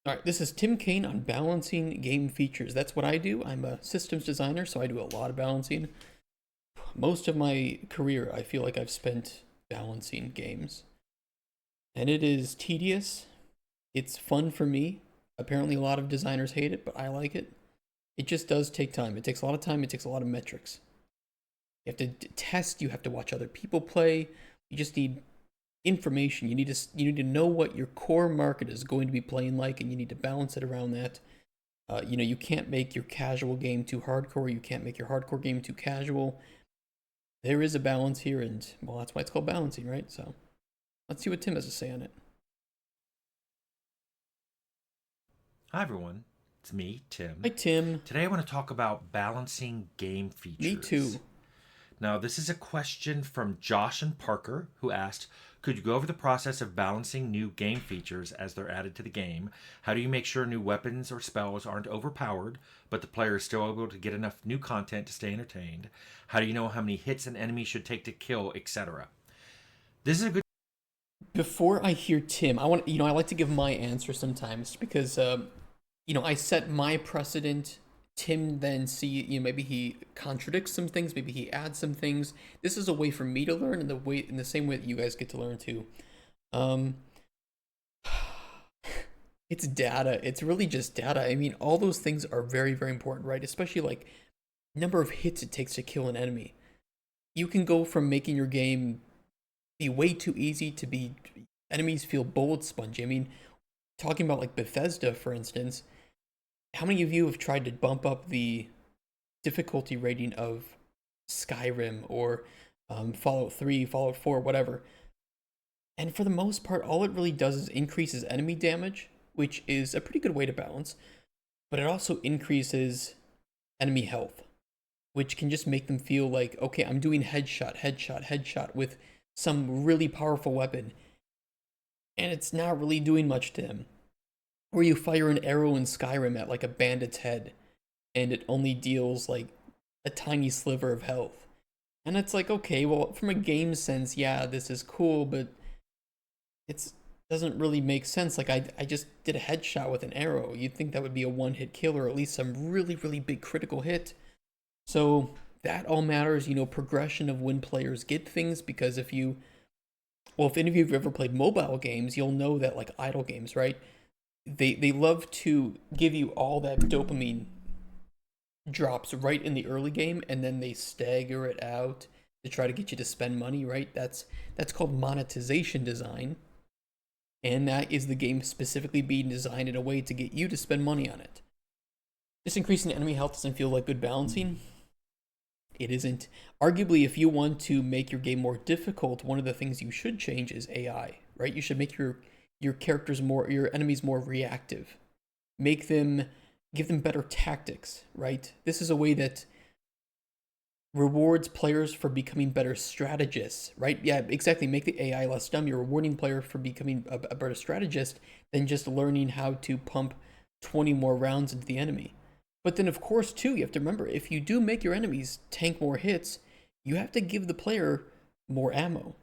All right, this is Tim Cain on balancing game features. That's what I do. I'm a systems designer, so I do a lot of balancing. Most of my career, I feel like I've spent balancing games. And it is tedious. It's fun for me. Apparently, a lot of designers hate it, but I like it. It just does take time. It takes a lot of time, it takes a lot of metrics. You have to test, you have to watch other people play. You just need information. You need to know what your core market is going to be playing like, and you need to balance it around that. You can't make your casual game too hardcore. You can't make your hardcore game too casual. There is a balance here, and well, that's why it's called balancing, right? So let's see what Tim has to say on it. Hi, everyone. It's me, Tim. Hi, Tim. Today, I want to talk about balancing game Me features. too. Now, this is a question from Josh and Parker, who asked, could you go over the process of balancing new game features as they're added to the game? How do you make sure new weapons or spells aren't overpowered, but the player is still able to get enough new content to stay entertained? How do you know how many hits an enemy should take to kill, etc.? This is a good. Before I hear Tim, I like to give my answer sometimes because I set my precedent. Tim then maybe he contradicts some things, maybe he adds some things. This is a way for me to learn in the same way that you guys get to learn too. Um, it's data. It's really just data. I mean, all those things are very, very important, right? Especially like number of hits it takes to kill an enemy. You can go from making your game be way too easy to be enemies feel bullet spongy. I mean, talking about like Bethesda, for instance, how many of you have tried to bump up the difficulty rating of Skyrim or Fallout 3, Fallout 4, whatever? And for the most part, all it really does is increases enemy damage, which is a pretty good way to balance, but it also increases enemy health, which can just make them feel like, okay, I'm doing headshot, headshot, headshot with some really powerful weapon, and it's not really doing much to him. Or you fire an arrow in Skyrim at like a bandit's head, and it only deals like a tiny sliver of health. And it's like, okay, well, from a game sense, yeah, this is cool, but it doesn't really make sense. Like, I just did a headshot with an arrow. You'd think that would be a one hit kill or at least some really, really big critical hit. So that all matters, progression of when players get things, because if any of you have ever played mobile games, you'll know that like idle games, right? They love to give you all that dopamine drops right in the early game, and then they stagger it out to try to get you to spend money, right? That's called monetization design, and that is the game specifically being designed in a way to get you to spend money on it. This increasing enemy health doesn't feel like good balancing. It isn't. Arguably, if you want to make your game more difficult, one of the things you should change is AI, right? You should make your enemies more reactive. Give them better tactics, right? This is a way that rewards players for becoming better strategists, right? Yeah, exactly. Make the AI less dumb. You're rewarding player for becoming a better strategist than just learning how to pump 20 more rounds into the enemy. But then, of course, too, you have to remember, if you do make your enemies tank more hits, you have to give the player more ammo,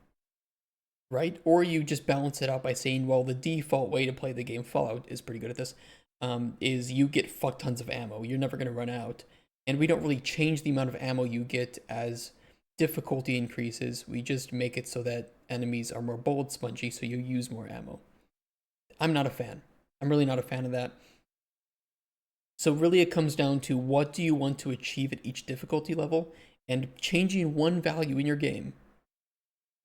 right? Or you just balance it out by saying, well, the default way to play the game, Fallout is pretty good at this, is you get fuck tons of ammo. You're never going to run out. And we don't really change the amount of ammo you get as difficulty increases. We just make it so that enemies are more bullet spongy, so you use more ammo. I'm not a fan. I'm really not a fan of that. So really it comes down to what do you want to achieve at each difficulty level, and changing one value in your game.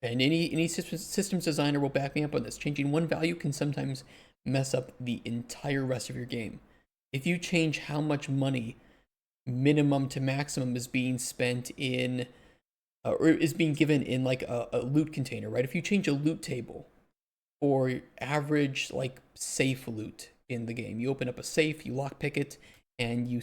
And any systems designer will back me up on this. Changing one value can sometimes mess up the entire rest of your game. If you change how much money minimum to maximum is being spent in or is being given in like a loot container, right? If you change a loot table or average like safe loot in the game, you open up a safe, you lockpick it, and you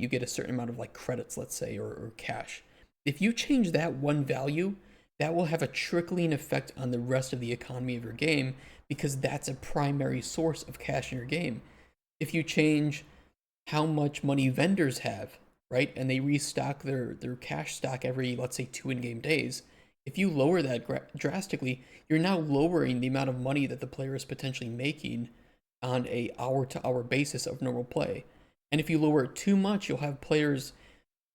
get a certain amount of like credits, let's say, or cash. If you change that one value, that will have a trickling effect on the rest of the economy of your game, because that's a primary source of cash in your game. If you change how much money vendors have, right, and they restock their cash stock every, let's say, 2 in-game days, if you lower that drastically, you're now lowering the amount of money that the player is potentially making on a hour to hour basis of normal play. And if you lower it too much, you'll have players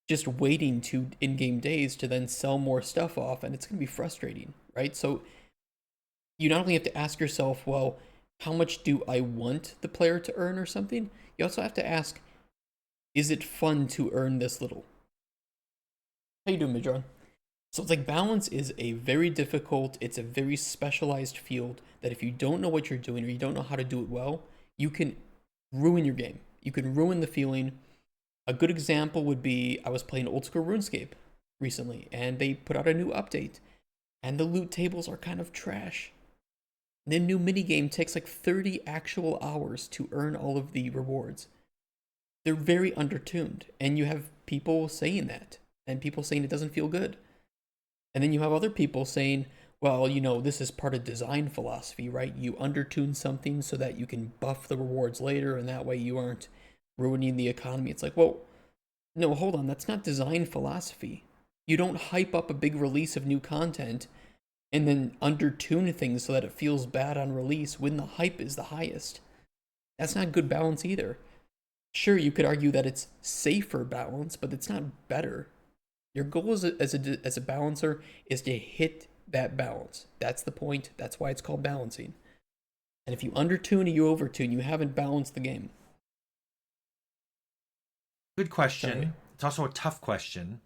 just waiting to in-game days to then sell more stuff off, and it's going to be frustrating, right? So you not only have to ask yourself, well, how much do I want the player to earn or something? You also have to ask, is it fun to earn this little? How you doing, Midron? So it's like balance is a very difficult, it's a very specialized field that if you don't know what you're doing or you don't know how to do it well, you can ruin your game. You can ruin the feeling. A good example would be I was playing old school RuneScape recently and they put out a new update and the loot tables are kind of trash. The new minigame takes like 30 actual hours to earn all of the rewards. They're very undertuned, and you have people saying that, and people saying it doesn't feel good. And then you have other people saying, well, this is part of design philosophy, right? You undertune something so that you can buff the rewards later, and that way you aren't ruining the economy. It's like, well, no, hold on, that's not design philosophy. You don't hype up a big release of new content and then undertune things so that it feels bad on release when the hype is the highest. That's not good balance either. Sure, you could argue that it's safer balance, but it's not better. Your goal as a balancer is to hit that balance. That's the point. That's why it's called balancing. And if you undertune or you overtune, you haven't balanced the game. Good question. It's also a tough question.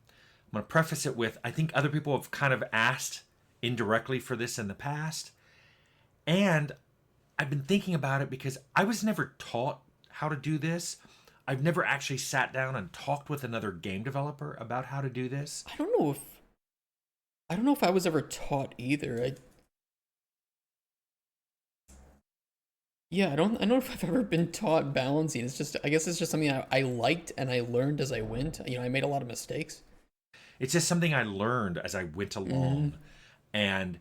I'm going to preface it with I think other people have kind of asked indirectly for this in the past. And I've been thinking about it because I was never taught how to do this. I've never actually sat down and talked with another game developer about how to do this. I don't know if I was ever taught either. I don't know if I've ever been taught balancing. I guess it's just something I liked and I learned as I went. I made a lot of mistakes. It's just something I learned as I went along. And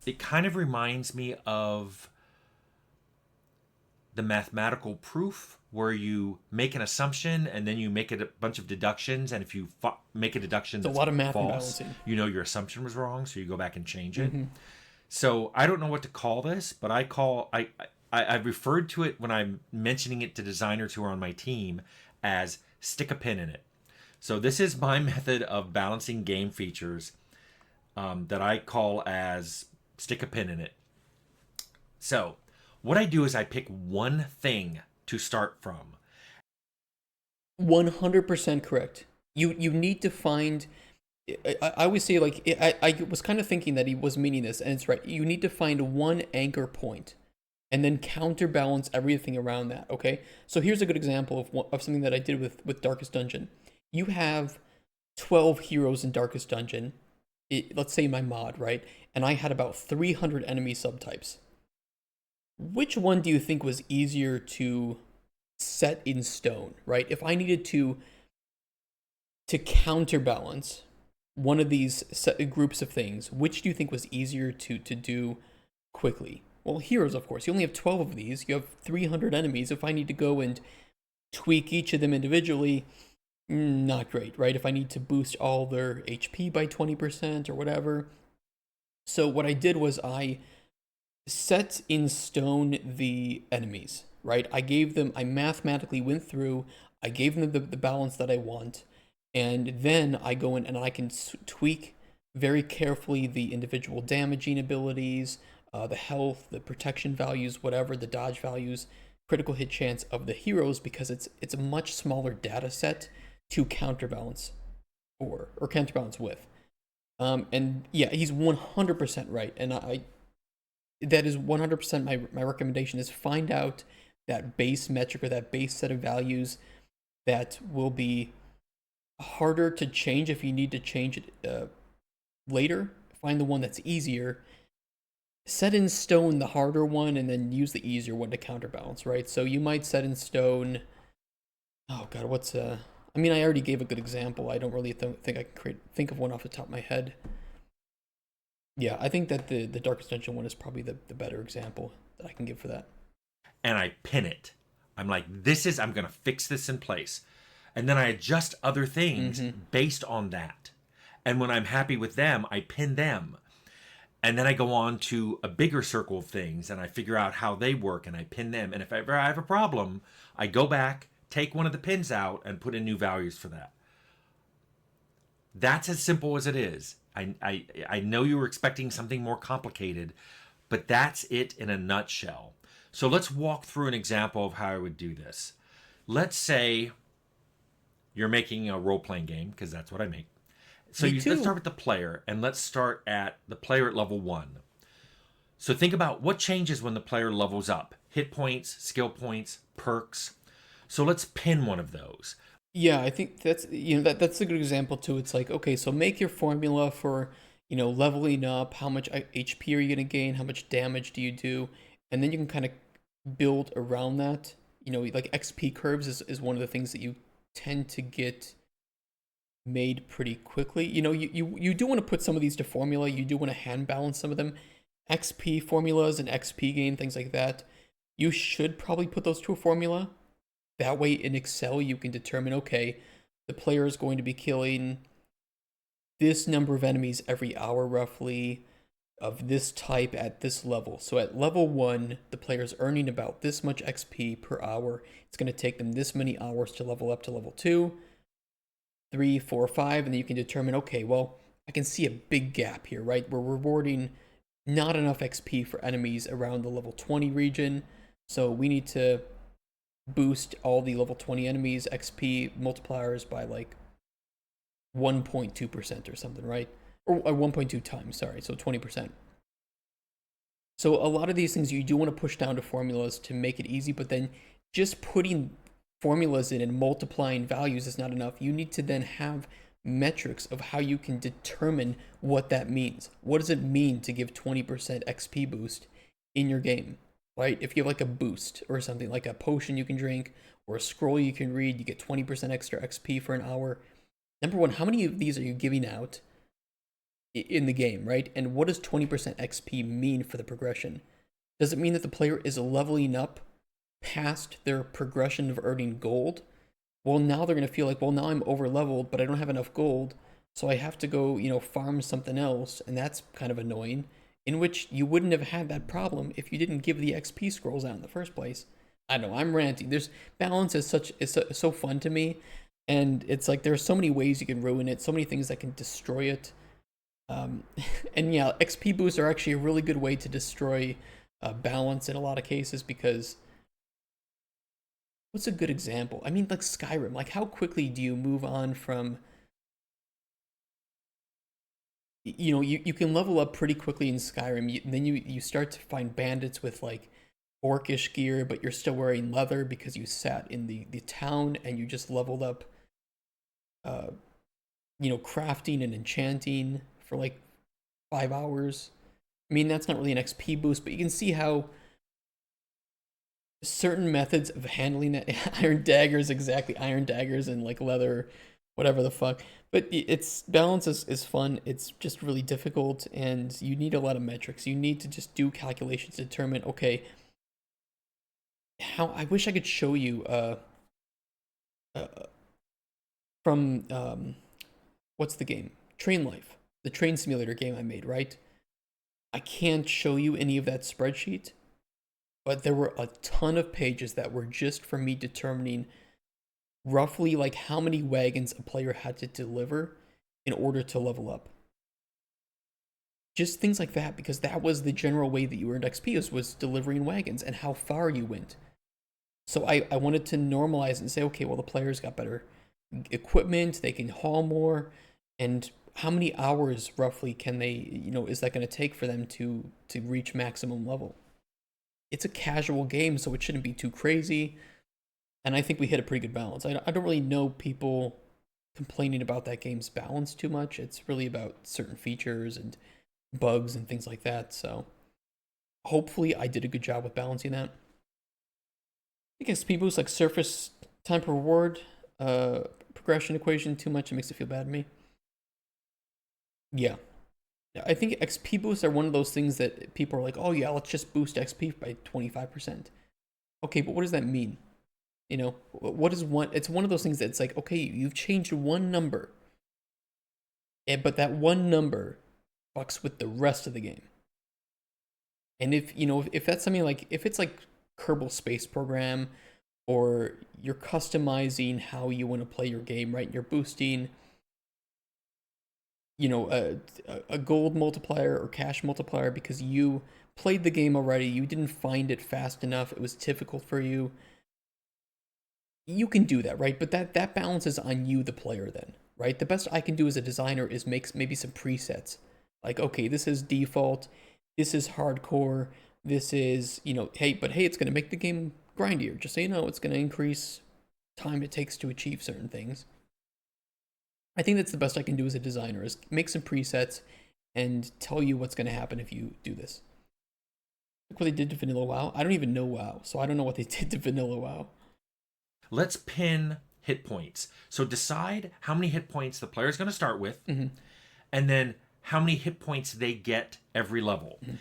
it kind of reminds me of the mathematical proof where you make an assumption and then you make a bunch of deductions, and if you make a deduction that's a lot of math false, balancing. your assumption was wrong, so you go back and change it. So I don't know what to call this, but I referred to it when I'm mentioning it to designers who are on my team as stick a pin in it. So this is my method of balancing game features that I call as stick a pin in it. So what I do is I pick one thing to start from. 100% correct. You need to find. I always say, like, I was kind of thinking that he was meaning this, and it's right. You need to find one anchor point and then counterbalance everything around that, okay? So here's a good example of something that I did with Darkest Dungeon. You have 12 heroes in Darkest Dungeon, let's say my mod, right? And I had about 300 enemy subtypes. Which one do you think was easier to set in stone, right? If I needed to counterbalance one of these groups of things, which do you think was easier to do quickly? Well, heroes, of course. You only have 12 of these. You have 300 enemies. If I need to go and tweak each of them individually, not great, right? If I need to boost all their HP by 20% or whatever. So what I did was I set in stone the enemies, right? I mathematically went through, I gave them the balance that I want, and then I go in and I can tweak very carefully the individual damaging abilities, the health, the protection values, whatever, the dodge values, critical hit chance of the heroes, because it's a much smaller data set to counterbalance or counterbalance with. And yeah, he's 100% right, and that is 100% my recommendation is find out that base metric or that base set of values that will be harder to change if you need to change it later. Find the one that's easier. Set in stone the harder one and then use the easier one to counterbalance, right? So you might set in stone, oh god, I already gave a good example. I don't really think I can think of one off the top of my head. Yeah, I think that the Darkest Dungeon one is probably the better example that I can give for that. And I pin it. I'm like, I'm going to fix this in place. And then I adjust other things based on that. And when I'm happy with them, I pin them. And then I go on to a bigger circle of things and I figure out how they work and I pin them. And if ever I have a problem, I go back, take one of the pins out, and put in new values for that. That's as simple as it is. I know you were expecting something more complicated, but that's it in a nutshell. So let's walk through an example of how I would do this. Let's say you're making a role playing game, because that's what I make. So Me let's start too. with the player, and let's start at the player at level 1. So think about what changes when the player levels up: hit points, skill points, perks. So let's pin one of those. Yeah, I think that's a good example too. It's like, okay, so make your formula for, leveling up, how much HP are you going to gain, how much damage do you do, and then you can kind of build around that. Like XP curves is one of the things that you tend to get made pretty quickly. You do want to put some of these to formula. You do want to hand balance some of them. XP formulas and XP gain, things like that. You should probably put those to a formula. That way in Excel you can determine, okay, the player is going to be killing this number of enemies every hour roughly of this type at this level. So at level 1, the player is earning about this much XP per hour. It's going to take them this many hours to level up to level 2, 3, 4, 5, and then you can determine, okay, well, I can see a big gap here, right? We're rewarding not enough XP for enemies around the level 20 region, so we need to boost all the level 20 enemies XP multipliers by like 1.2% or something, right? Or 1.2 times, sorry, so 20%. So a lot of these things you do want to push down to formulas to make it easy, but then just putting formulas in and multiplying values is not enough. You need to then have metrics of how you can determine what that means. What does it mean to give 20% XP boost in your game, right? If you have like a boost or something, like a potion you can drink or a scroll you can read, you get 20% extra XP for an hour. Number one, how many of these are you giving out in the game, right? And what does 20% XP mean for the progression? Does it mean that the player is leveling up past their progression of earning gold? Well, now they're going to feel like, well, now I'm over leveled, but I don't have enough gold, so I have to go, farm something else, and that's kind of annoying. In which you wouldn't have had that problem if you didn't give the XP scrolls out in the first place. I know I'm ranting. There's balance is so fun to me, and it's like there's so many ways you can ruin it, so many things that can destroy it. Um, and yeah, XP boosts are actually a really good way to destroy balance in a lot of cases because what's a good example? I mean, like Skyrim. Like, how quickly do you move on from? You can level up pretty quickly in Skyrim. Then you start to find bandits with like orcish gear, but you're still wearing leather because you sat in the town and you just leveled up. Uh, crafting and enchanting for like 5 hours. I mean, that's not really an XP boost, but you can see how certain methods of handling that iron daggers, exactly, iron daggers and like leather, whatever the fuck. But it's balance is fun. It's just really difficult, and you need a lot of metrics. You need to just do calculations to determine, okay, how I wish I could show you uh from what's the game? Train Life, the train simulator game I made, right? I can't show you any of that spreadsheet, but there were a ton of pages that were just for me determining roughly like how many wagons a player had to deliver in order to level up. Just things like that, because that was the general way that you earned XP was delivering wagons and how far you went. So I wanted to normalize and say, okay, well, the players got better equipment, they can haul more, and how many hours roughly can they, is that going to take for them to reach maximum level? It's a casual game, so it shouldn't be too crazy. And I think we hit a pretty good balance. I don't really know people complaining about that game's balance too much. It's really about certain features and bugs and things like that. So hopefully I did a good job with balancing that. I guess people like surface time per reward, progression equation too much. It makes it feel bad to me. Yeah. I think XP boosts are one of those things that people are like, oh yeah, let's just boost XP by 25%. Okay, but what does that mean? What is one? It's one of those things that's like, okay, you've changed one number, but that one number fucks with the rest of the game. And if you know if that's something like if it's like Kerbal Space Program, or you're customizing how you want to play your game, right? You're boosting, you know, a gold multiplier or cash multiplier because you played the game already. You didn't find it fast enough. It was difficult for you. You can do that, right? But that balance is on you, the player, then, right? The best I can do as a designer is make maybe some presets. Like, okay, this is default, this is hardcore, this is, you know, hey, but hey, it's gonna make the game grindier. Just so you know, it's gonna increase time it takes to achieve certain things. I think that's the best I can do as a designer is make some presets and tell you what's gonna happen if you do this. Look what they did to Vanilla WoW. I don't even know WoW, so I don't know what they did to Vanilla WoW. Let's pin hit points. So decide how many hit points the player is going to start with, Mm-hmm. and then how many hit points they get every level. Mm-hmm.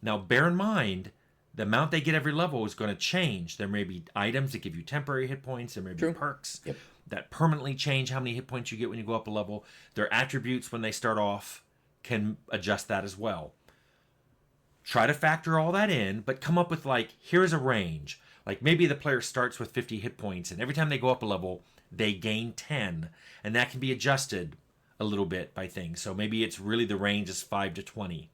Now, bear in mind, the amount they get every level is going to change. There may be items that give you temporary hit points, there may be True. perks Yep. that permanently change how many hit points you get when you go up a level. Their attributes when they start off can adjust that as well. Try to factor all that in, but come up with like, here's a range. Like maybe the player starts with 50 hit points, and every time they go up a level, they gain 10, and that can be adjusted a little bit by things. So maybe it's really the range is 5 to 20.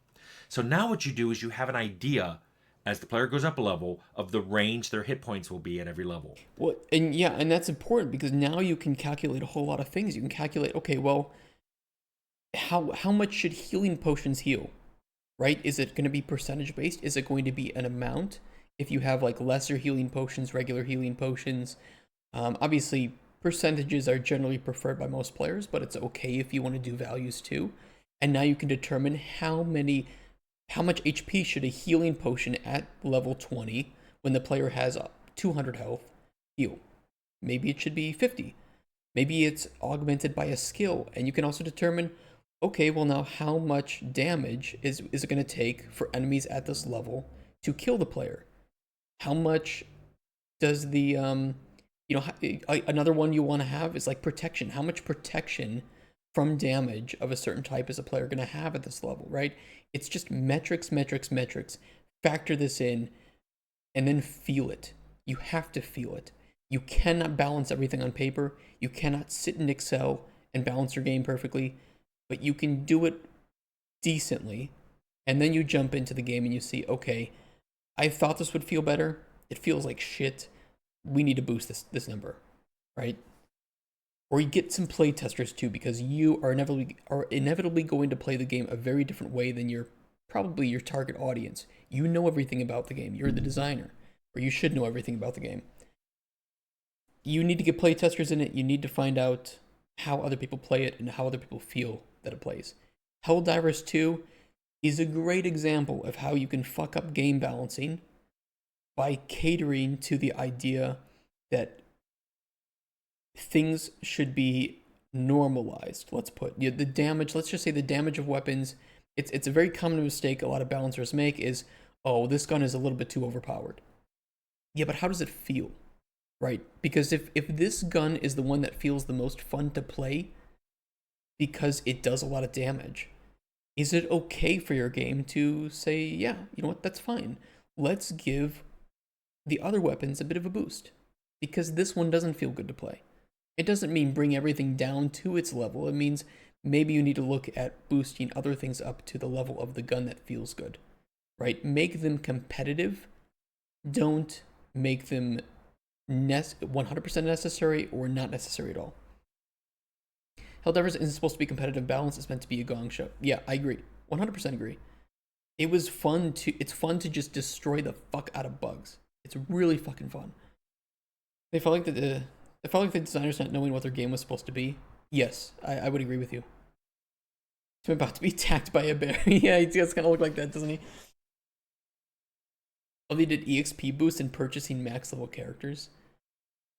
So now what you do is you have an idea as the player goes up a level of the range their hit points will be at every level. Well, and yeah, and that's important because now you can calculate a whole lot of things. You can calculate, okay, well, how much should healing potions heal? Right? Is it going to be percentage based? Is it going to be an amount? If you have like lesser healing potions, regular healing potions, obviously percentages are generally preferred by most players, but it's okay if you want to do values too. And now you can determine how much HP should a healing potion at level 20 when the player has 200 health heal. Maybe it should be 50. Maybe it's augmented by a skill, and you can also determine, okay, well now how much damage is it going to take for enemies at this level to kill the player? How much does the you know, another one you want to have is like protection. How much protection from damage of a certain type is a player going to have at this level, right? It's just metrics, metrics, metrics. Factor this in and then feel it. You have to feel it. You cannot balance everything on paper. You cannot sit in Excel and balance your game perfectly, but you can do it decently. And then you jump into the game and you see, okay, I thought this would feel better. It feels like shit. We need to boost this number, right? Or you get some play testers too, because you are inevitably going to play the game a very different way than probably your target audience. You know everything about the game. You're the designer, or you should know everything about the game. You need to get play testers in it. You need to find out how other people play it and how other people feel that it plays. Helldivers 2 is a great example of how you can fuck up game balancing by catering to the idea that things should be normalized. Let's just say the damage of weapons. It's a very common mistake a lot of balancers make is, oh, this gun is a little bit too overpowered. Yeah, but how does it feel? Right? Because if this gun is the one that feels the most fun to play because it does a lot of damage, is it okay for your game to say, yeah, you know what, that's fine. Let's give the other weapons a bit of a boost because this one doesn't feel good to play. It doesn't mean bring everything down to its level. It means maybe you need to look at boosting other things up to the level of the gun that feels good, right? Make them competitive. Don't make them 100% necessary or not necessary at all. Helldivers isn't supposed to be competitive balance. It's meant to be a gong show. Yeah, I agree. 100% agree. It's fun to just destroy the fuck out of bugs. It's really fucking fun. They felt like the designers not knowing what their game was supposed to be. Yes, I would agree with you. I'm about to be attacked by a bear. Yeah, he does kind of look like that, doesn't he? Oh, they did EXP boosts and purchasing max level characters.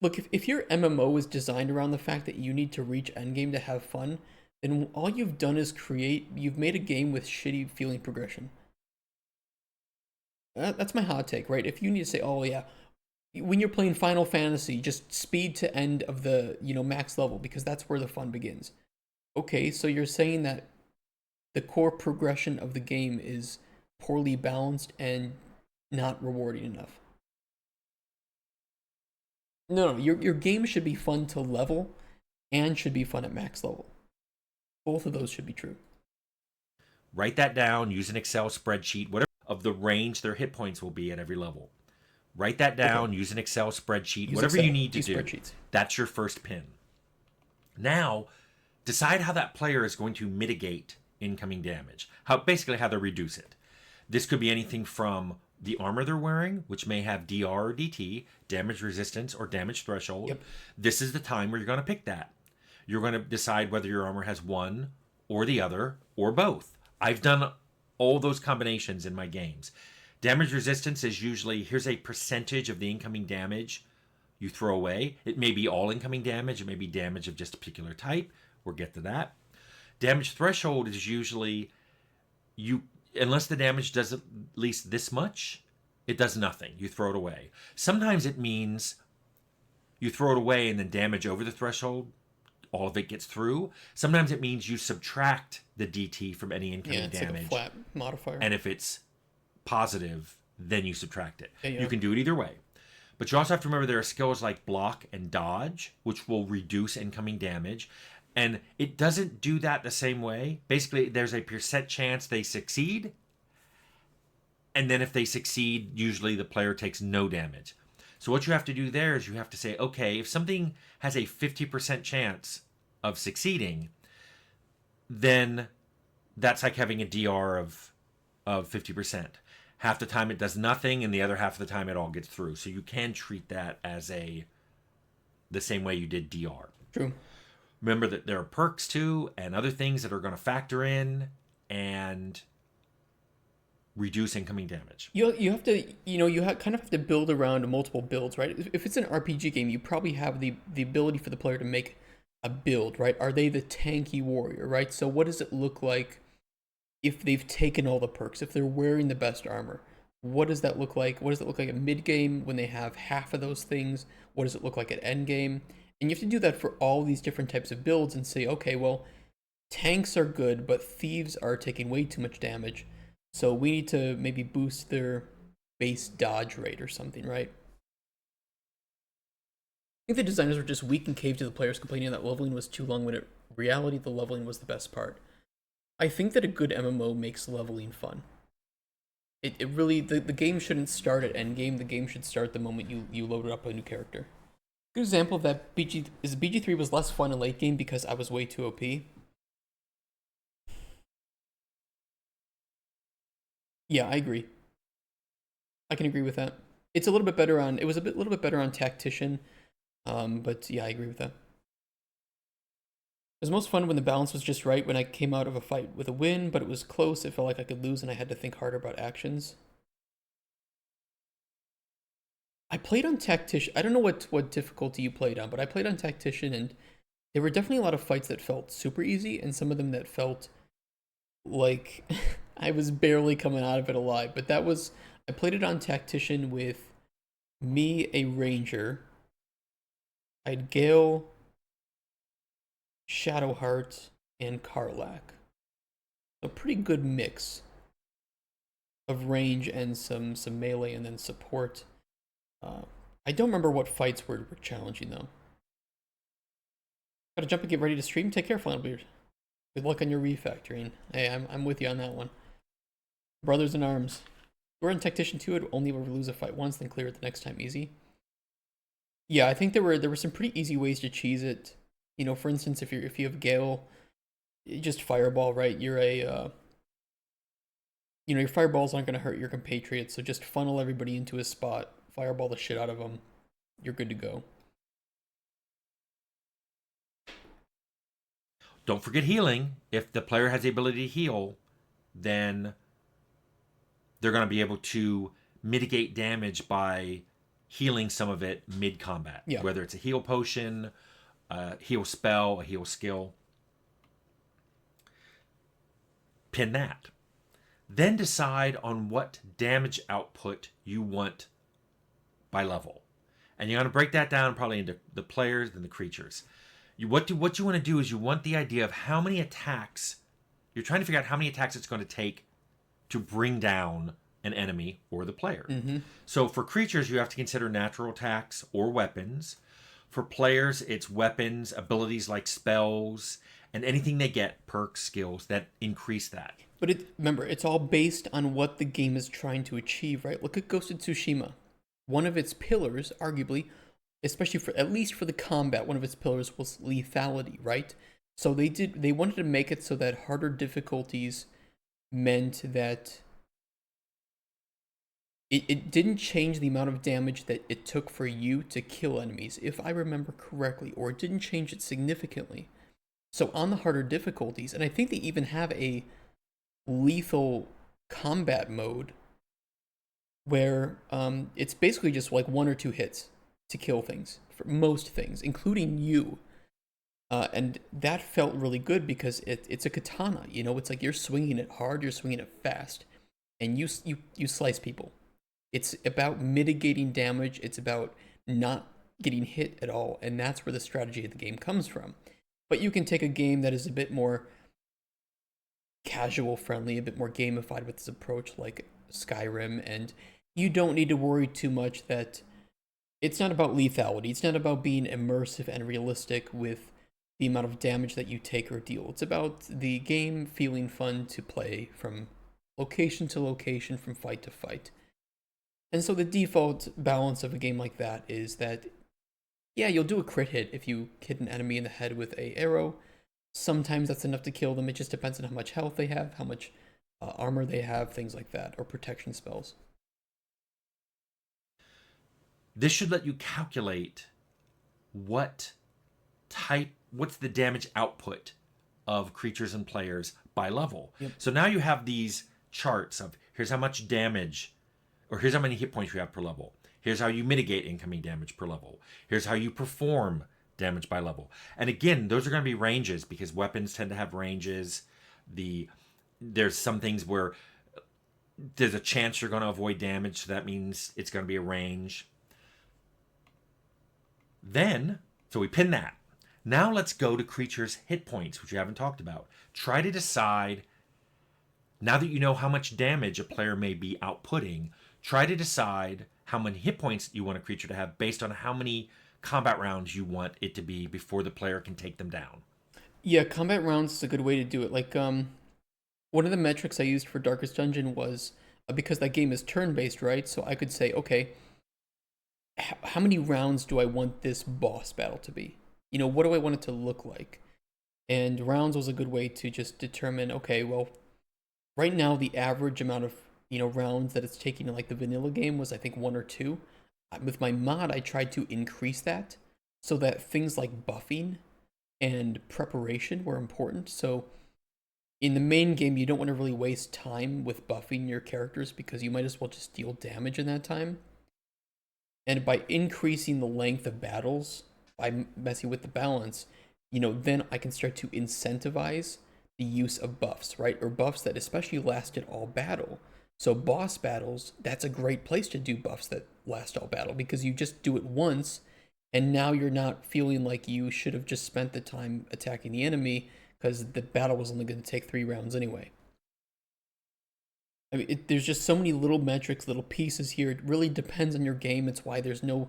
Look, if your MMO is designed around the fact that you need to reach endgame to have fun, then all you've done is you've made a game with shitty feeling progression. That's my hot take, right? If you need to say, oh yeah, when you're playing Final Fantasy, just speed to end of the, max level because that's where the fun begins. Okay, so you're saying that the core progression of the game is poorly balanced and not rewarding enough. No, your game should be fun to level and should be fun at max level. Both of those should be true. Write that down, use an Excel spreadsheet, whatever of the range their hit points will be at every level. Write that Okay. down, use an Excel spreadsheet, Use whatever Excel. you need to Use do. spreadsheets. That's your first pin. Now, decide how that player is going to mitigate incoming damage. Basically how they reduce it. This could be anything from the armor they're wearing, which may have DR or DT, damage resistance or damage threshold. Yep. This is the time where you're going to pick that. You're going to decide whether your armor has one or the other or both. I've done all those combinations in my games. Damage resistance is usually here's a percentage of the incoming damage you throw away. It may be all incoming damage, it may be damage of just a particular type. We'll get to that. Damage threshold is usually you unless the damage does at least this much, it does nothing. You throw it away. Sometimes it means you throw it away and then damage over the threshold, all of it gets through. Sometimes it means you subtract the DT from any incoming It's damage. like a flat modifier. And if it's positive, then you subtract it. Yeah. You can do it either way. But you also have to remember there are skills like block and dodge, which will reduce incoming damage. And it doesn't do that the same way. Basically, there's a percent chance they succeed. And then if they succeed, usually the player takes no damage. So what you have to do there is you have to say, okay, if something has a 50% chance of succeeding, then that's like having a DR of 50%. Half the time it does nothing, and the other half of the time it all gets through. So you can treat that as the same way you did DR. True. Remember that there are perks too, and other things that are going to factor in and reduce incoming damage. You have to kind of have to build around multiple builds, right? If it's an RPG game, you probably have the ability for the player to make a build, right? Are they the tanky warrior, right? So what does it look like if they've taken all the perks, if they're wearing the best armor? What does that look like? What does it look like at mid game when they have half of those things? What does it look like at end game? And you have to do that for all these different types of builds and say, okay, well, tanks are good, but thieves are taking way too much damage. So we need to maybe boost their base dodge rate or something, right? I think the designers were just weak and caved to the players complaining that leveling was too long when in reality the leveling was the best part. I think that a good MMO makes leveling fun. It really, the game shouldn't start at endgame, the game should start the moment you load up a new character. Good example of that BG3 was less fun in late game because I was way too OP. Yeah, I agree. I can agree with that. It's a little bit better on, it was little bit better on Tactician, but yeah, I agree with that. It was most fun when the balance was just right when I came out of a fight with a win, but it was close. It felt like I could lose and I had to think harder about actions. I played on Tactician. I don't know what difficulty you played on, but I played on Tactician and there were definitely a lot of fights that felt super easy and some of them that felt like I was barely coming out of it alive. But I played it on Tactician with me, a Ranger. I had Gale, Shadowheart, and Karlach. A pretty good mix of range and some melee and then support. I don't remember what fights were challenging though. Gotta jump and get ready to stream. Take care, Flannelbeard. Good luck on your refactoring. Hey, I'm with you on that one. Brothers in arms. We're in Tactician 2, I'd only ever lose a fight once, then clear it the next time easy. Yeah, I think there were some pretty easy ways to cheese it. You know, for instance, if you have Gale, just fireball, right? You're your fireballs aren't gonna hurt your compatriots, so just funnel everybody into a spot, fireball the shit out of them. You're good to go. Don't forget healing. If the player has the ability to heal, then they're going to be able to mitigate damage by healing some of it mid-combat. Yeah. Whether it's a heal potion, a heal spell, a heal skill. Pin that. Then decide on what damage output you want by level. And you're going to break that down probably into the players and the creatures. What you want to do is you want the idea of how many attacks, you're trying to figure out how many attacks it's going to take to bring down an enemy or the player. Mm-hmm. So for creatures, you have to consider natural attacks or weapons. For players, it's weapons, abilities like spells, and anything they get, perks, skills that increase that. But remember, it's all based on what the game is trying to achieve, right? Look at Ghost of Tsushima. One of its pillars, arguably, especially for at least for the combat, one of its pillars was lethality, right? So they wanted to make it so that harder difficulties meant that it didn't change the amount of damage that it took for you to kill enemies, if I remember correctly, or it didn't change it significantly. So on the harder difficulties, and I think they even have a lethal combat mode where it's basically just like one or two hits to kill things for most things, including you. And that felt really good because it's a katana. You know, it's like you're swinging it hard, you're swinging it fast, and you slice people. It's about mitigating damage. It's about not getting hit at all, and that's where the strategy of the game comes from. But you can take a game that is a bit more casual friendly, a bit more gamified with this approach, like Skyrim, and you don't need to worry too much that it's not about lethality. It's not about being immersive and realistic with the amount of damage that you take or deal. It's about the game feeling fun to play from location to location, from fight to fight. And so the default balance of a game like that is that, yeah, you'll do a crit hit if you hit an enemy in the head with a arrow. Sometimes that's enough to kill them. It just depends on how much health they have, how much armor they have, things like that, or protection spells. This should let you calculate what's the damage output of creatures and players by level. Yep. So now you have these charts of here's how much damage, or here's how many hit points you have per level. Here's how you mitigate incoming damage per level. Here's how you perform damage by level. And again, those are going to be ranges because weapons tend to have ranges. There's some things where there's a chance you're going to avoid damage, so that means it's going to be a range. Then, so we pin that. Now let's go to creatures' hit points, which we haven't talked about. Try to decide, now that you know how much damage a player may be outputting, try to decide how many hit points you want a creature to have based on how many combat rounds you want it to be before the player can take them down. Yeah, combat rounds is a good way to do it. Like, one of the metrics I used for Darkest Dungeon was because that game is turn-based, right? So I could say, okay, how many rounds do I want this boss battle to be? You know, what do I want it to look like? And rounds was a good way to just determine, okay, well, right now the average amount of, rounds that it's taking in like the vanilla game was I think one or two. With my mod, I tried to increase that so that things like buffing and preparation were important. So in the main game, you don't want to really waste time with buffing your characters because you might as well just deal damage in that time. And by increasing the length of battles, by messing with the balance, then I can start to incentivize the use of buffs, right? Or buffs that especially lasted all battle. So boss battles, that's a great place to do buffs that last all battle because you just do it once and now you're not feeling like you should have just spent the time attacking the enemy because the battle was only going to take 3 rounds anyway. I mean, there's just so many little metrics, little pieces here. It really depends on your game. It's why there's no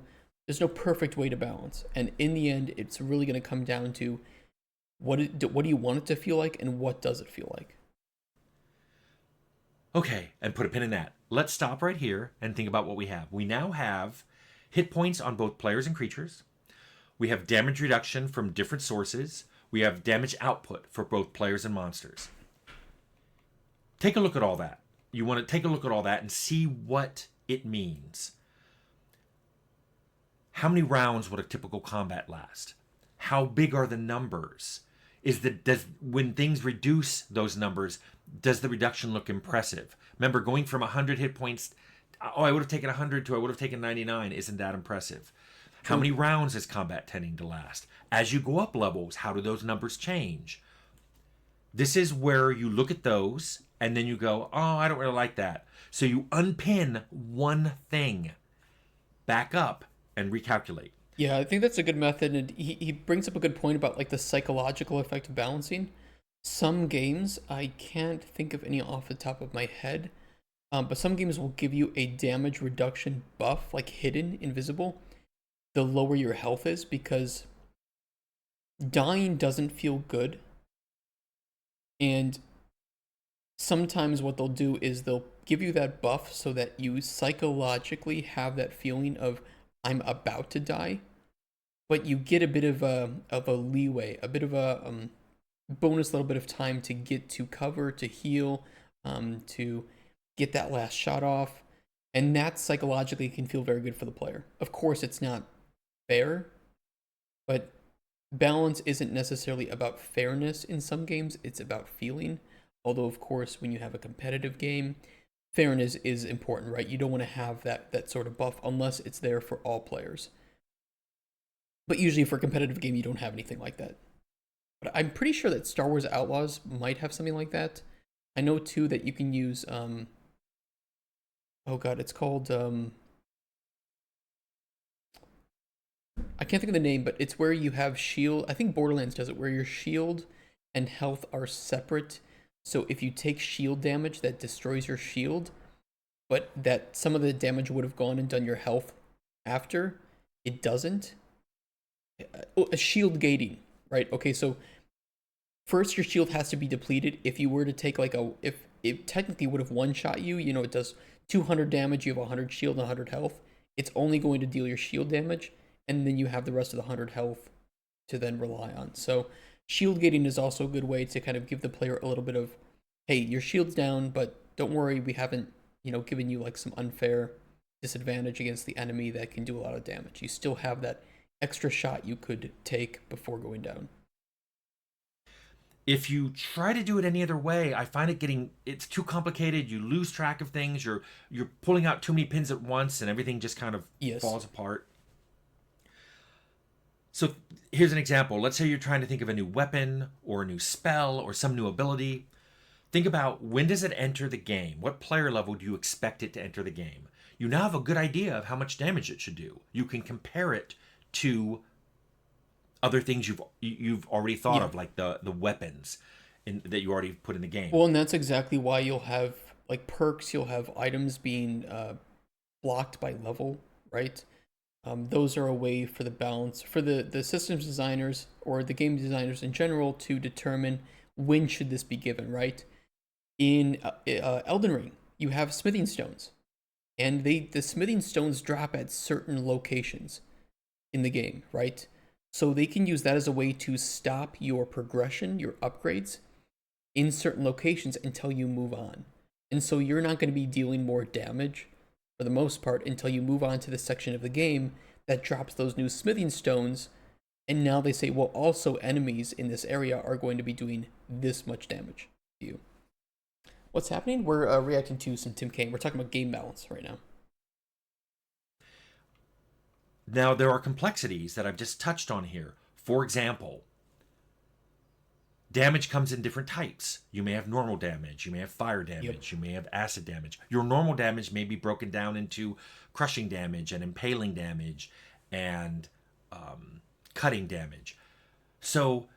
perfect way to balance. And in the end, it's really going to come down to what do you want it to feel like and what does it feel like? Okay, and put a pin in that. Let's stop right here and think about what we have. We now have hit points on both players and creatures. We have damage reduction from different sources. We have damage output for both players and monsters. Take a look at all that. You want to take a look at all that and see what it means. How many rounds would a typical combat last? How big are the numbers? When things reduce those numbers, does the reduction look impressive? Remember, going from 100 hit points, I would have taken 100 to I would have taken 99, isn't that impressive? How many rounds is combat tending to last? As you go up levels, how do those numbers change? This is where you look at those and then you go, oh, I don't really like that. So you unpin one thing, back up, and recalculate. Yeah, I think that's a good method, and he brings up a good point about like the psychological effect of balancing. Some games, I can't think of any off the top of my head, but some games will give you a damage reduction buff, like hidden, invisible, the lower your health is, because dying doesn't feel good. And sometimes what they'll do is they'll give you that buff so that you psychologically have that feeling of I'm about to die, but you get a bit of a leeway, a bit of a bonus little bit of time to get to cover, to heal, to get that last shot off, and that psychologically can feel very good for the player. Of course, it's not fair, but balance isn't necessarily about fairness in some games, it's about feeling. Although, of course, when you have a competitive game, fairness is important, right? You don't want to have that sort of buff unless it's there for all players. But usually for a competitive game, you don't have anything like that. But I'm pretty sure that Star Wars Outlaws might have something like that. I know too that you can use oh god, it's called I can't think of the name, but it's where you have shield. I think Borderlands does it, where your shield and health are separate. So if you take shield damage, that destroys your shield, but that some of the damage would have gone and done your health after, it doesn't. Oh, a shield gating, right? Okay, so first your shield has to be depleted. If you were to take like a, if it technically would have one shot you, you know, it does 200 damage, you have 100 shield and 100 health. It's only going to deal your shield damage, and then you have the rest of the 100 health to then rely on. So shield gating is also a good way to kind of give the player a little bit of, hey, your shield's down, but don't worry, we haven't, you know, given you like some unfair disadvantage against the enemy that can do a lot of damage. You still have that extra shot you could take before going down. If you try to do it any other way, I find it's too complicated. You lose track of things. You're pulling out too many pins at once, and everything just kind of Yes. falls apart. So here's an example. Let's say you're trying to think of a new weapon or a new spell or some new ability. Think about, when does it enter the game? What player level do you expect it to enter the game? You now have a good idea of how much damage it should do. You can compare it to other things you've already thought Yeah. of, like the weapons that you already put in the game. Well, and that's exactly why you'll have like perks, you'll have items being blocked by level, right? Those are a way for the balance for the systems designers or the game designers in general to determine when should this be given, right? In Elden Ring, you have smithing stones, and the smithing stones drop at certain locations in the game, right? So they can use that as a way to stop your progression, your upgrades in certain locations until you move on. And so you're not going to be dealing more damage for the most part until you move on to the section of the game that drops those new smithing stones. And now they say, well, also enemies in this area are going to be doing this much damage to you. What's happening? We're reacting to some Tim Kaine. We're talking about game balance right now. Now, there are complexities that I've just touched on here. For example, damage comes in different types. You may have normal damage, you may have fire Yep. damage, you may have acid damage. Your normal damage may be broken down into crushing damage and impaling damage and cutting damage. So,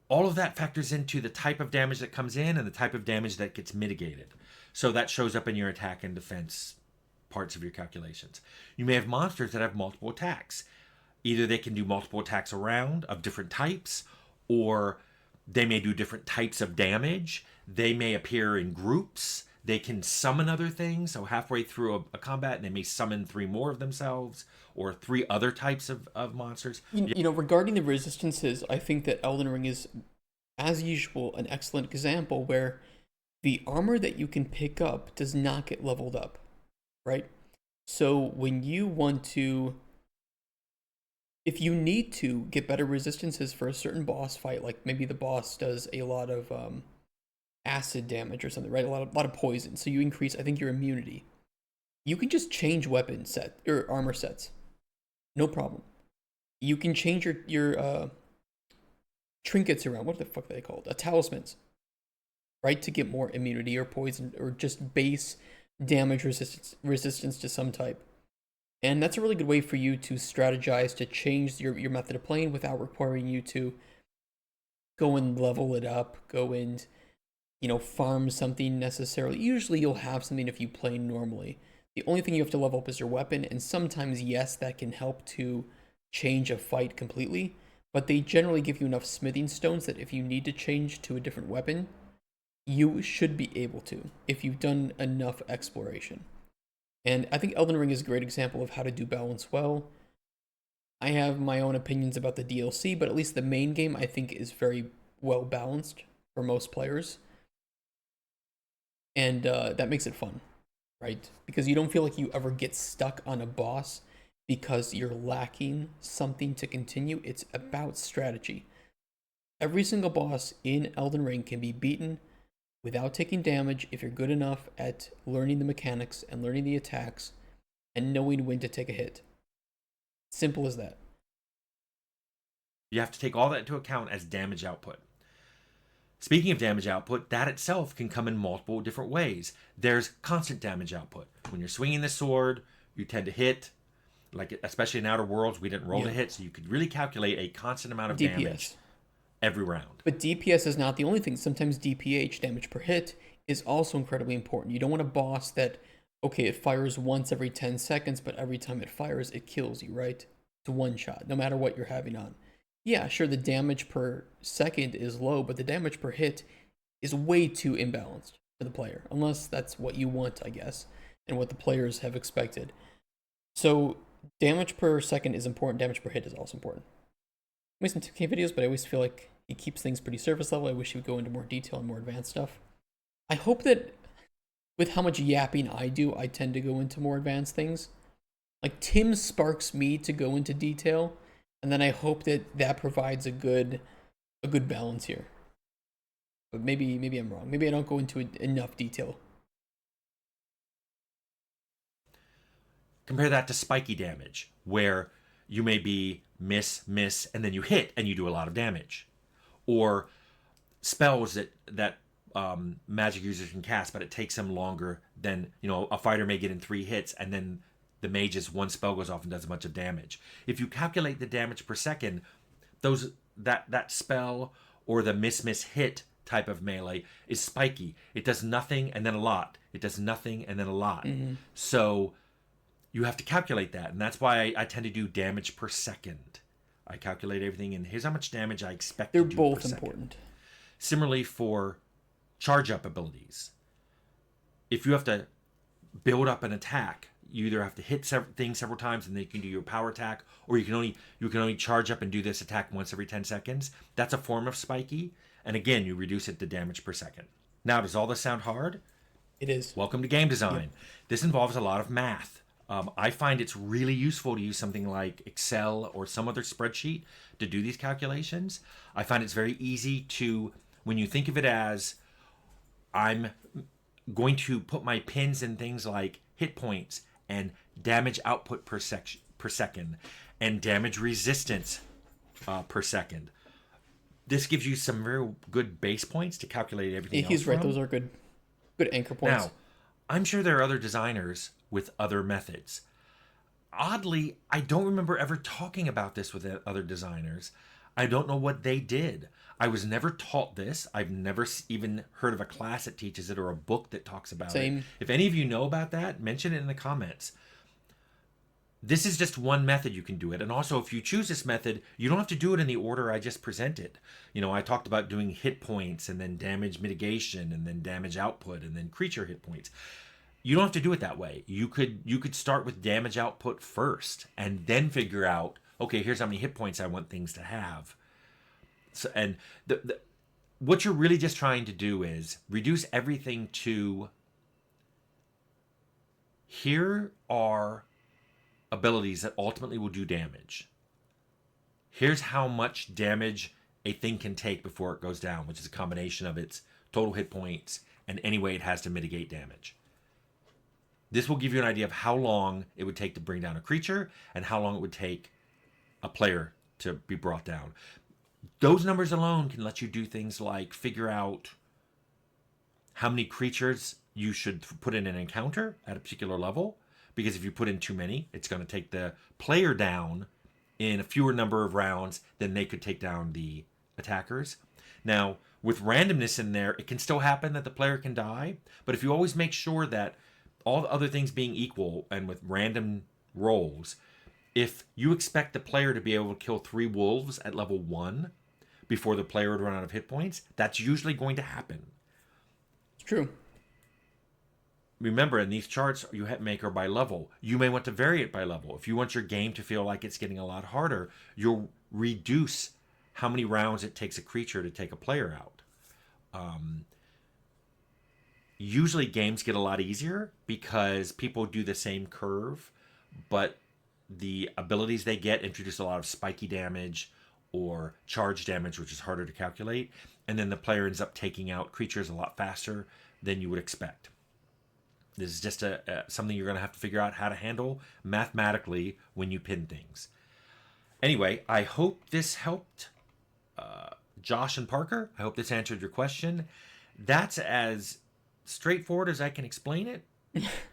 all of that factors into the type of damage that comes in and the type of damage that gets mitigated. So, that shows up in your attack and defense parts of your calculations. You may have monsters that have multiple attacks. Either they can do multiple attacks around of different types, or they may do different types of damage. They may appear in groups. They can summon other things. So halfway through a combat, they may summon three more of themselves or three other types of monsters. You know, regarding the resistances, I think that Elden Ring is, as usual, an excellent example where the armor that you can pick up does not get leveled up, right? So when you want to, if you need to get better resistances for a certain boss fight, like maybe the boss does a lot of acid damage or something, right? A lot of poison, so you increase, I think, your immunity. You can just change weapon set or armor sets, no problem. You can change your trinkets around. What the fuck are they called? Talismans, right? To get more immunity or poison or just base damage resistance to some type. And that's a really good way for you to strategize to change your method of playing without requiring you to go and level it up, go and, farm something necessarily. Usually you'll have something if you play normally. The only thing you have to level up is your weapon, and sometimes, yes, that can help to change a fight completely, but they generally give you enough smithing stones that if you need to change to a different weapon, you should be able to if you've done enough exploration. And I think Elden Ring is a great example of how to do balance well. I have my own opinions about the DLC, but at least the main game I think is very well balanced for most players, and that makes it fun, right? Because you don't feel like you ever get stuck on a boss because you're lacking something to continue. It's about strategy. Every single boss in Elden Ring can be beaten without taking damage if you're good enough at learning the mechanics and learning the attacks and knowing when to take a hit. Simple as that. You have to take all that into account as damage output. Speaking of damage output, that itself can come in multiple different ways. There's constant damage output. When you're swinging the sword, you tend to hit, like especially in Outer Worlds, we didn't roll to hit, so you could really calculate a constant amount of damage every round. But DPS is not the only thing. Sometimes DPH, damage per hit, is also incredibly important. You don't want a boss that, okay, it fires once every 10 seconds, but every time it fires, it kills you, right? It's one shot, no matter what you're having on. Yeah, sure, the damage per second is low, but the damage per hit is way too imbalanced for the player, unless that's what you want, I guess, and what the players have expected. So damage per second is important, damage per hit is also important. I made some 2K videos, but I always feel like he keeps things pretty surface level. I wish he would go into more detail and more advanced stuff. I hope that with how much yapping I do, I tend to go into more advanced things. Like Tim sparks me to go into detail, and then I hope that provides a good balance here. But maybe I'm wrong. Maybe I don't go into enough detail. Compare that to spiky damage, where you may be miss, and then you hit and you do a lot of damage. Or spells that magic users can cast, but it takes them longer than, a fighter may get in 3 hits, and then the mage's one spell goes off and does a bunch of damage. If you calculate the damage per second, that spell or the miss hit type of melee is spiky. It does nothing and then a lot. It does nothing and then a lot. Mm-hmm. So you have to calculate that, and that's why I tend to do damage per second. I calculate everything, and here's how much damage I expect to do per second. They're both important. Similarly for charge up abilities. If you have to build up an attack, you either have to hit things several times and then you can do your power attack, or you can only charge up and do this attack once every 10 seconds. That's a form of spiky, and again, you reduce it to damage per second. Now, does all this sound hard? It is. Welcome to game design. Yep. This involves a lot of math. I find it's really useful to use something like Excel or some other spreadsheet to do these calculations. I find it's very easy to, when you think of it as, I'm going to put my pins in things like hit points and damage output per second and damage resistance per second. This gives you some very good base points to calculate everything else. He's right. Those are good anchor points. Now, I'm sure there are other designers with other methods. Oddly, I don't remember ever talking about this with other designers. I don't know what they did. I was never taught this. I've never even heard of a class that teaches it or a book that talks about it. If any of you know about that, mention it in the comments. This is just one method you can do it. And also, if you choose this method, you don't have to do it in the order I just presented. I talked about doing hit points and then damage mitigation and then damage output and then creature hit points. You don't have to do it that way. You could start with damage output first and then figure out, okay, here's how many hit points I want things to have. So, and what you're really just trying to do is reduce everything to, here are abilities that ultimately will do damage. Here's how much damage a thing can take before it goes down, which is a combination of its total hit points and any way it has to mitigate damage. This will give you an idea of how long it would take to bring down a creature and how long it would take a player to be brought down. Those numbers alone can let you do things like figure out how many creatures you should put in an encounter at a particular level. Because if you put in too many, it's going to take the player down in a fewer number of rounds than they could take down the attackers. Now, with randomness in there, it can still happen that the player can die, but if you always make sure that all the other things being equal and with random rolls, if you expect the player to be able to kill 3 wolves at level 1 before the player would run out of hit points, that's usually going to happen. It's true. Remember, in these charts, you make or by level. You may want to vary it by level. If you want your game to feel like it's getting a lot harder, you'll reduce how many rounds it takes a creature to take a player out. Usually, games get a lot easier because people do the same curve, but the abilities they get introduce a lot of spiky damage or charge damage, which is harder to calculate. And then the player ends up taking out creatures a lot faster than you would expect. This is just something you're going to have to figure out how to handle mathematically when you pin things. Anyway, I hope this helped Josh and Parker. I hope this answered your question. That's as straightforward as I can explain it.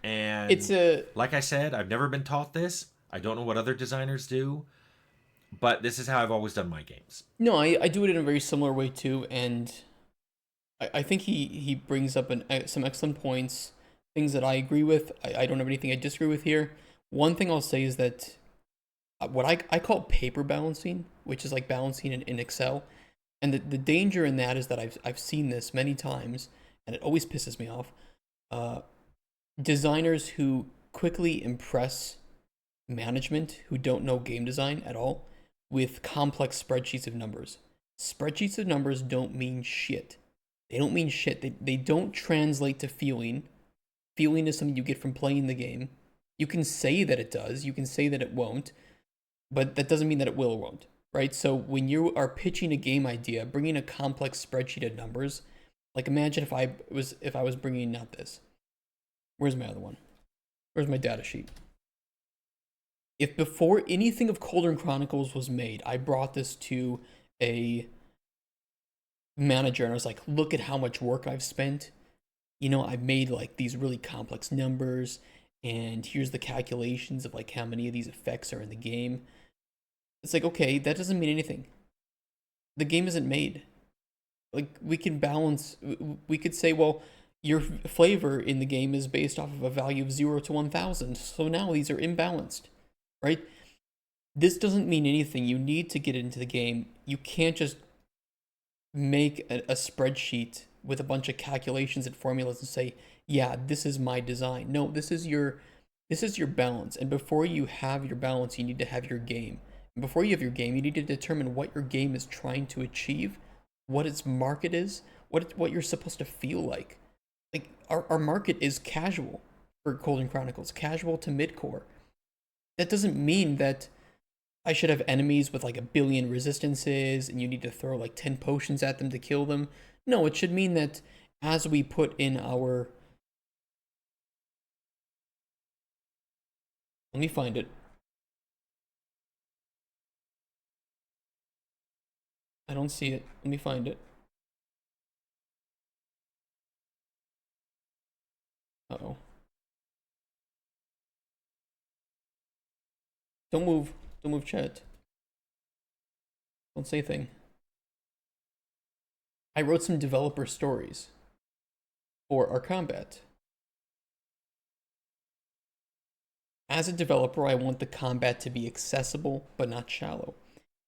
And It's a like I said, I've never been taught this. I don't know what other designers do, but this is how I've always done my games. no, I do it in a very similar way too, and I think he brings up some excellent points, things that I agree with. I don't have anything I disagree with here. One thing I'll say is that what I call paper balancing, which is like balancing in Excel, and the danger in that is that I've seen this many times, and it always pisses me off. Uh, Designers who quickly impress management who don't know game design at all with complex spreadsheets of numbers. Spreadsheets of numbers don't mean shit. They don't mean shit. They don't translate to feeling. Feeling is something you get from playing the game. You can say that it does, you can say that it won't, but that doesn't mean that it will or won't, right? So when you are pitching a game idea, bringing a complex spreadsheet of numbers, like imagine if I was bringing not this. Where's my other one? Where's my data sheet? If before anything of Cauldron Chronicles was made, I brought this to a manager and I was like, look at how much work I've spent. You know, I've made like these really complex numbers, and here's the calculations of like how many of these effects are in the game. It's like, okay, that doesn't mean anything. The game isn't made. Like, we can balance, we could say, well, your flavor in the game is based off of a value of 0 to 1000, so now these are imbalanced, right? This doesn't mean anything. You need to get into the game. You can't just make a spreadsheet with a bunch of calculations and formulas and say, yeah, this is my design. No, this is your balance. And before you have your balance, you need to have your game. And before you have your game, you need to determine what your game is trying to achieve, what its market is, what you're supposed to feel like. Like, our market is casual for Golden Chronicles, casual to midcore. That doesn't mean that I should have enemies with like 1,000,000,000 resistances and you need to throw like 10 potions at them to kill them. No, it should mean that as we put in our... Let me find it. I don't see it. Let me find it. Uh-oh. Don't move. Don't move, chat. Don't say a thing. I wrote some developer stories for our combat. As a developer, I want the combat to be accessible, but not shallow.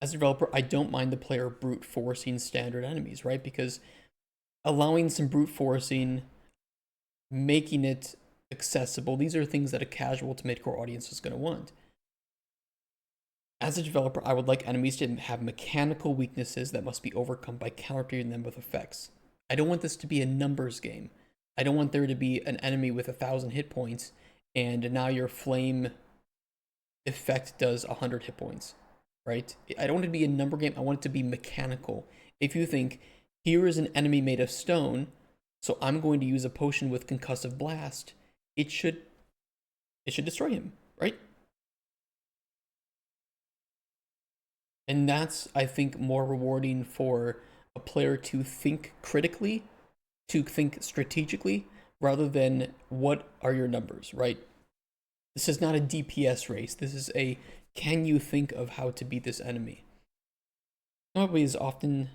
As a developer, I don't mind the player brute forcing standard enemies, right? Because allowing some brute forcing, making it accessible, these are things that a casual to mid-core audience is going to want. As a developer, I would like enemies to have mechanical weaknesses that must be overcome by countering them with effects. I don't want this to be a numbers game. I don't want there to be an enemy with 1,000 hit points and now your flame effect does 100 hit points, right? I don't want it to be a number game. I want it to be mechanical. If you think, here is an enemy made of stone, so I'm going to use a potion with concussive blast, it should destroy him, right? And that's, I think, more rewarding for a player to think critically, to think strategically, rather than what are your numbers, right? This is not a DPS race. This is a, can you think of how to beat this enemy? Nobody is often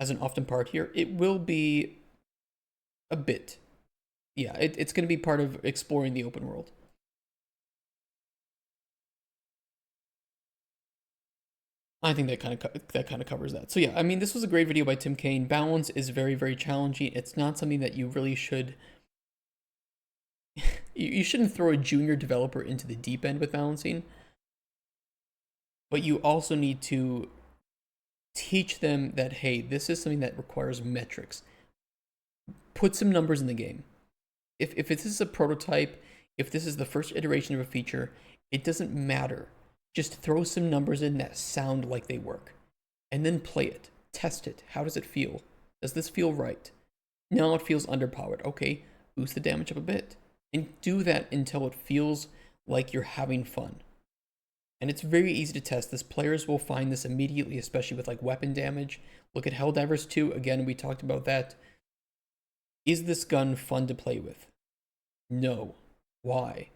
as an often part here. It will be a bit. Yeah, it's going to be part of exploring the open world. I think that kind of covers that. So yeah, I mean, this was a great video by Tim Cain. Balance is very, very challenging. It's not something that you really should. You shouldn't throw a junior developer into the deep end with balancing, but you also need to teach them that, hey, this is something that requires metrics. Put some numbers in the game. If this is a prototype, if this is the first iteration of a feature, it doesn't matter. Just throw some numbers in that sound like they work. And then play it. Test it. How does it feel? Does this feel right? No, it feels underpowered. Okay, boost the damage up a bit. And do that until it feels like you're having fun. And it's very easy to test this. Players will find this immediately, especially with like weapon damage. Look at Helldivers 2. Again, we talked about that. Is this gun fun to play with? No. Why?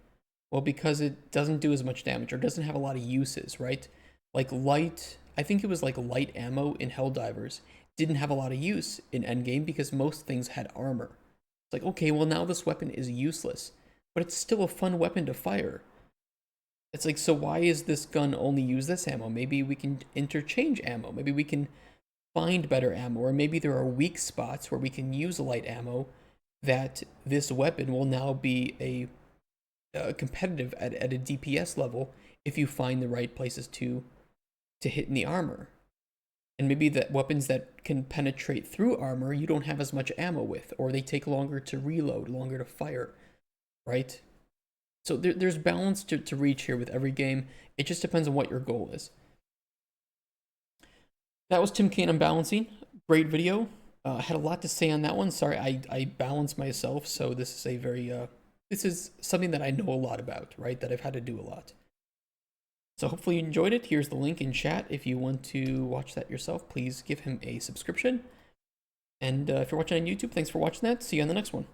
Well, because it doesn't do as much damage or doesn't have a lot of uses, right? Like I think it was like light ammo in Helldivers didn't have a lot of use in Endgame because most things had armor. It's like, okay, well now this weapon is useless, but it's still a fun weapon to fire. It's like, so why is this gun only use this ammo? Maybe we can interchange ammo. Maybe we can find better ammo, or maybe there are weak spots where we can use light ammo that this weapon will now be a competitive at a DPS level if you find the right places to hit in the armor. And maybe that weapons that can penetrate through armor you don't have as much ammo with, or they take longer to reload, longer to fire, right? So there's balance to reach here with every game. It just depends on what your goal is. That was Tim Cain on balancing. Great video. I had a lot to say on that one. Sorry, I balance myself, so this is a very this is something that I know a lot about, right? That I've had to do a lot. So hopefully you enjoyed it. Here's the link in chat. If you want to watch that yourself, please give him a subscription. And if you're watching on YouTube, thanks for watching that. See you on the next one.